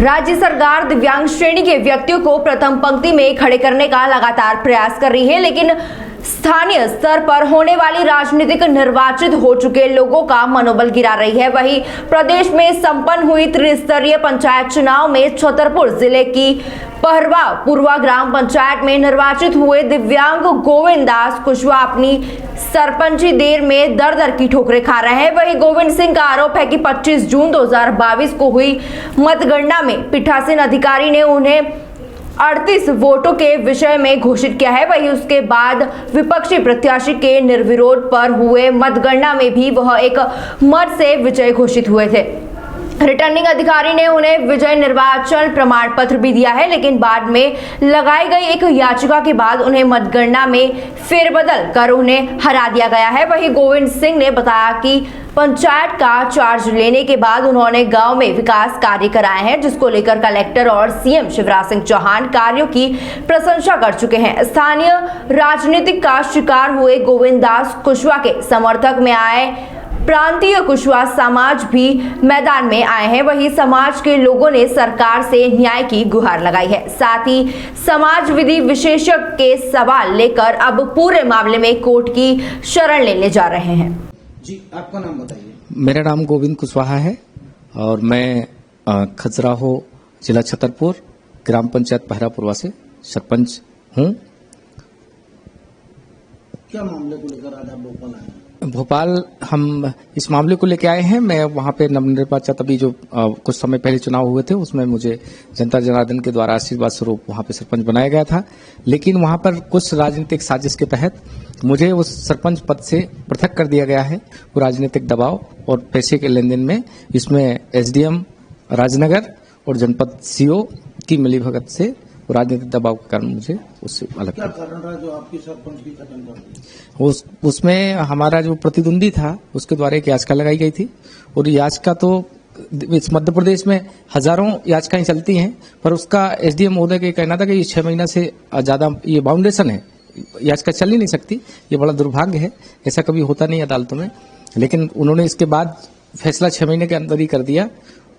राज्य सरकार दिव्यांग श्रेणी के व्यक्तियों को प्रथम पंक्ति में खड़े करने का लगातार प्रयास कर रही है, लेकिन स्थानीय स्तर पर होने वाली राजनीतिक निर्वाचित हो चुके लोगों का मनोबल गिरा रही है। वहीं प्रदेश में संपन्न हुई त्रिस्तरीय पंचायत चुनाव में छतरपुर जिले की पहरवा पूर्वा ग्राम पंचायत में निर्वाचित हुए दिव्यांग गोविंद दास कुशवाहा अपनी सरपंची देर में दर दर की ठोकरें खा रहे हैं। वहीं गोविंद सिंह का आरोप है कि 25 जून 2022 को हुई मतगणना में पीठासीन अधिकारी ने उन्हें 38 वोटों के विषय में घोषित किया है। वहीं उसके बाद विपक्षी प्रत्याशी के निर्विरोध पर हुए मतगणना में भी वह एक मत से विजय घोषित हुए थे। रिटर्निंग अधिकारी ने उन्हें विजय निर्वाचन प्रमाण पत्र भी दिया है, लेकिन बाद में लगाई गई एक याचिका के बाद उन्हें मतगणना में फेरबदल कर उन्हें हरा दिया गया है। वहीं गोविंद सिंह ने बताया कि पंचायत का चार्ज लेने के बाद उन्होंने गांव में विकास कार्य कराए हैं, जिसको लेकर कलेक्टर और सीएम शिवराज सिंह चौहान कार्यों की प्रशंसा कर चुके हैं। स्थानीय राजनीतिक का शिकार हुए गोविंद दास कुशवाहा के समर्थक में आए प्रांतीय कुशवाहा समाज भी मैदान में आए हैं। वहीं समाज के लोगों ने सरकार से न्याय की गुहार लगाई है। साथ ही समाज विधि विशेषज्ञ के सवाल लेकर अब पूरे मामले में कोर्ट की शरण लेने जा रहे हैं। जी, आपका नाम बताइए। मेरा नाम गोविंद कुशवाहा है और मैं खजुराहो जिला छतरपुर ग्राम पंचायत पहरापुरवा से सरपंच हूँ। क्या मामले को लेकर आज आप भोपाल आए हैं? भोपाल हम इस मामले को लेकर आए हैं। मैं वहाँ पे नवनिर्वाचित अभी जो कुछ समय पहले चुनाव हुए थे उसमें मुझे जनता जनार्दन के द्वारा आशीर्वाद स्वरूप वहाँ पे सरपंच बनाया गया था, लेकिन वहाँ पर कुछ राजनीतिक साजिश के तहत मुझे उस सरपंच पद से पृथक कर दिया गया है। वो राजनीतिक दबाव और पैसे के लेन देन में इसमें एसडीएम राजनगर और जनपद सीओ की मिलीभगत से राजनीतिक दबाव के कारण मुझे उससे अलग क्या कारण रहा जो आपकी सरपंच की खत्म कर दी? उसमें हमारा जो प्रतिद्वंदी था उसके द्वारा एक याचिका लगाई गई थी, और याचिका तो इस मध्य प्रदेश में हजारों याचिकाएं चलती हैं, पर उसका एसडीएम महोदय का कहना था कि ये 6 महीना से ज्यादा ये बाउंडेशन है, याचिका चल ही नहीं सकती। ये बड़ा दुर्भाग्य है, ऐसा कभी होता नहीं अदालतों में। लेकिन उन्होंने इसके बाद फैसला 6 महीने के अंदर ही कर दिया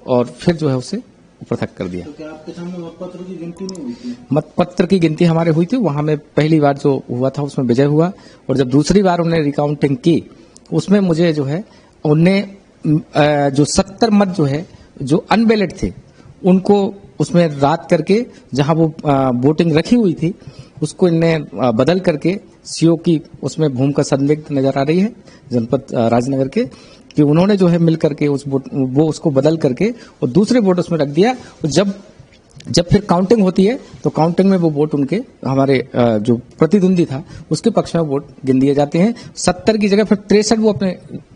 और फिर जो है उसे पृथक कर दिया। तो क्या आपके सामने मतपत्र की गिनती नहीं हुई थी? मतपत्र की गिनती हमारे हुई थी, वहां में पहली बार जो हुआ था उसमें विजय हुआ, और जब दूसरी बार उन्होंने रिकाउंटिंग की उसमें मुझे जो है उनने जो 70 मत जो है जो अनबैलेट थे उनको उसमें रात करके जहां वो वोटिंग रखी हुई थी उसको इनने बदल करके सीओ की उसमें भूमिका संदिग्ध नजर आ रही है जनपद राजनगर के, कि उन्होंने जो है मिल करके वो उसको बदल करके और दूसरे वोट उसमें रख दिया। और जब फिर काउंटिंग होती है तो काउंटिंग में वो वोट उनके हमारे जो प्रतिद्वंदी था उसके पक्ष में वोट गिन दिए जाते हैं। 70 की जगह फिर 63 वो अपने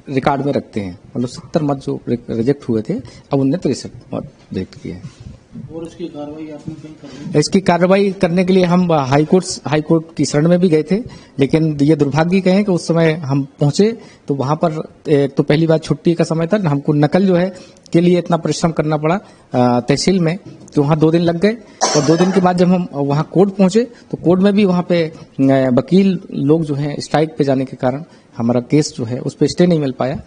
रिकॉर्ड में रखते हैं, मतलब 70 मत जो रिजेक्ट हुए थे अब उनने 63 मत रिजेक्ट किए हैं। और इसकी कार्रवाई आपने कहीं कर दी? इसकी कार्रवाई करने के लिए हम हाईकोर्ट की शरण में भी गए थे, लेकिन ये दुर्भाग्य कहें कि उस समय हम पहुंचे तो वहां पर एक तो पहली बार छुट्टी का समय था, हमको नकल जो है के लिए इतना परिश्रम करना पड़ा तहसील में, तो वहां 2 दिन लग गए। और 2 दिन के बाद जब हम वहां कोर्ट पहुंचे तो कोर्ट में भी वहां पे वकील लोग जो है स्ट्राइक पे जाने के कारण हमारा केस जो है उस पर स्टे नहीं मिल पाया।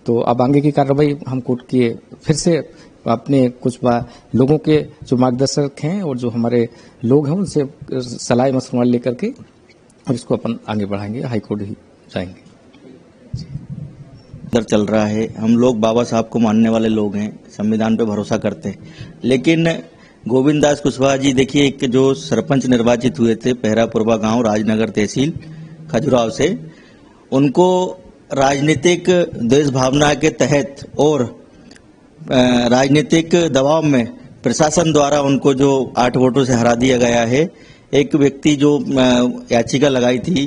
तो अब आगे की कार्रवाई हम कोर्ट की फिर से अपने कुछ लोगों के जो मार्गदर्शक हैं और जो हमारे लोग हैं उनसे सलाह मशवरा लेकर के और इसको अपन आगे बढ़ाएंगे, हाईकोर्ट ही जाएंगे। चल रहा है, हम लोग बाबा साहब को मानने वाले लोग हैं, संविधान पे भरोसा करते हैं, लेकिन गोविंद दास कुशवाहा जी देखिए एक जो सरपंच निर्वाचित हुए थे पहरापुरवा गांव राजनगर तहसील खजुराहो से, उनको राजनीतिक देश भावना के तहत और राजनीतिक दबाव में प्रशासन द्वारा उनको जो 8 वोटों से हरा दिया गया है। एक व्यक्ति जो याचिका लगाई थी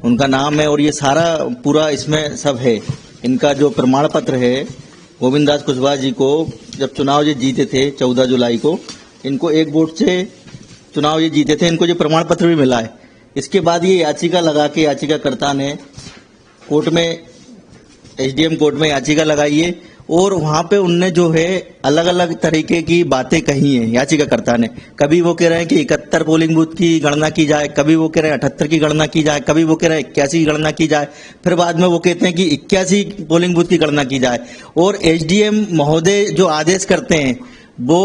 उनका नाम है और ये सारा पूरा इसमें सब है। इनका जो प्रमाण पत्र है गोविंद दास कुशवाहा जी को जब चुनाव ये जीते थे 14 जुलाई को, इनको 1 वोट से चुनाव ये जीते थे, इनको जो प्रमाण पत्र भी मिला है। इसके बाद ये याचिका लगा के याचिकाकर्ता ने कोर्ट में एसडीएम कोर्ट में याचिका लगाई है और वहां पे उनने जो है अलग अलग तरीके की बातें कही हैं याचिकाकर्ता ने। कभी वो कह रहे हैं कि 71 पोलिंग बूथ की गणना की जाए, कभी वो कह रहे हैं 78 की गणना की जाए, कभी वो कह रहे हैं 81 की गणना की जाए, फिर बाद में वो कहते हैं कि 81 पोलिंग बूथ की गणना की जाए। और एसडीएम महोदय जो आदेश करते हैं वो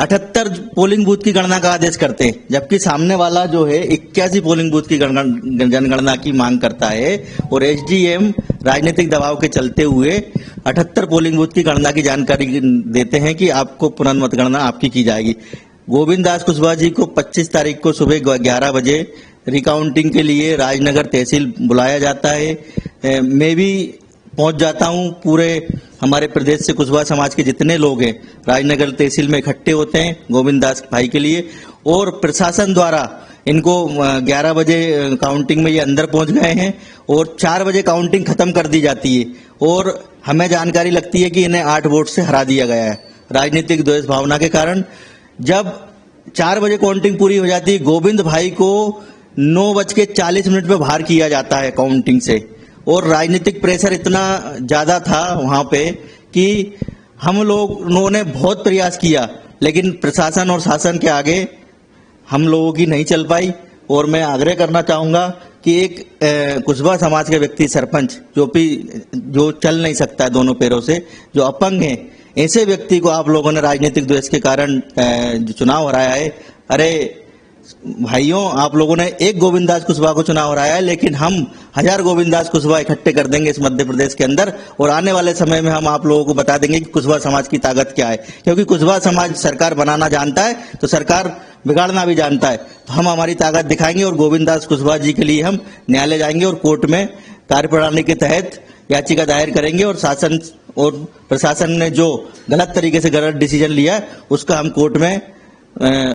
78 पोलिंग बूथ की गणना का आदेश करते हैं, जबकि सामने वाला जो है 81 पोलिंग बूथ की जनगणना की मांग करता है और एसडीएम राजनीतिक दबाव के चलते हुए 78 पोलिंग बूथ की गणना की जानकारी देते हैं कि आपको पुनर्मतगणना आपकी की जाएगी। गोविंद दास कुशवाहा जी को 25 तारीख को सुबह 11 बजे रिकाउंटिंग के लिए राजनगर तहसील बुलाया जाता है। मैं भी पहुंच जाता हूं। पूरे हमारे प्रदेश से कुशवाहा समाज के जितने लोग हैं राजनगर तहसील में इकट्ठे होते हैं गोविंद दास भाई के लिए, और प्रशासन द्वारा इनको 11 बजे काउंटिंग में ये अंदर पहुंच गए हैं और 4 बजे काउंटिंग खत्म कर दी जाती है और हमें जानकारी लगती है कि इन्हें 8 वोट से हरा दिया गया है राजनीतिक द्वेष भावना के कारण। जब 4 बजे काउंटिंग पूरी हो जाती है, गोविंद भाई को 9:40 पे बाहर किया जाता है काउंटिंग से, और राजनीतिक प्रेशर इतना ज्यादा था वहां पे कि हम लोगों ने बहुत प्रयास किया, लेकिन प्रशासन और शासन के आगे हम लोगों की नहीं चल पाई। और मैं आग्रह करना चाहूंगा कि एक कुशवाहा समाज के व्यक्ति सरपंच जो चल नहीं सकता है दोनों पैरों से, जो अपंग है, ऐसे व्यक्ति को आप लोगों ने राजनीतिक द्वेष के कारण जो चुनाव हराया है। अरे भाइयों, आप लोगों ने एक गोविंद दास कुशवाहा को चुनाव हराया है, लेकिन हम 1000 गोविंद दास कुशवाहा इकट्ठे कर देंगे इस मध्य प्रदेश के अंदर, और आने वाले समय में हम आप लोगों को बता देंगे कि कुशवाहा समाज की ताकत क्या है। क्योंकि कुशवाहा समाज सरकार बनाना जानता है तो सरकार बिगाड़ना भी जानता है। तो हम हमारी ताकत दिखाएंगे और गोविंद दास कुशवाहा जी के लिए हम न्यायालय जाएंगे और कोर्ट में कार्यप्रणाली के तहत याचिका दायर करेंगे, और शासन और प्रशासन ने जो गलत तरीके से गलत डिसीजन लिया है उसका हम कोर्ट में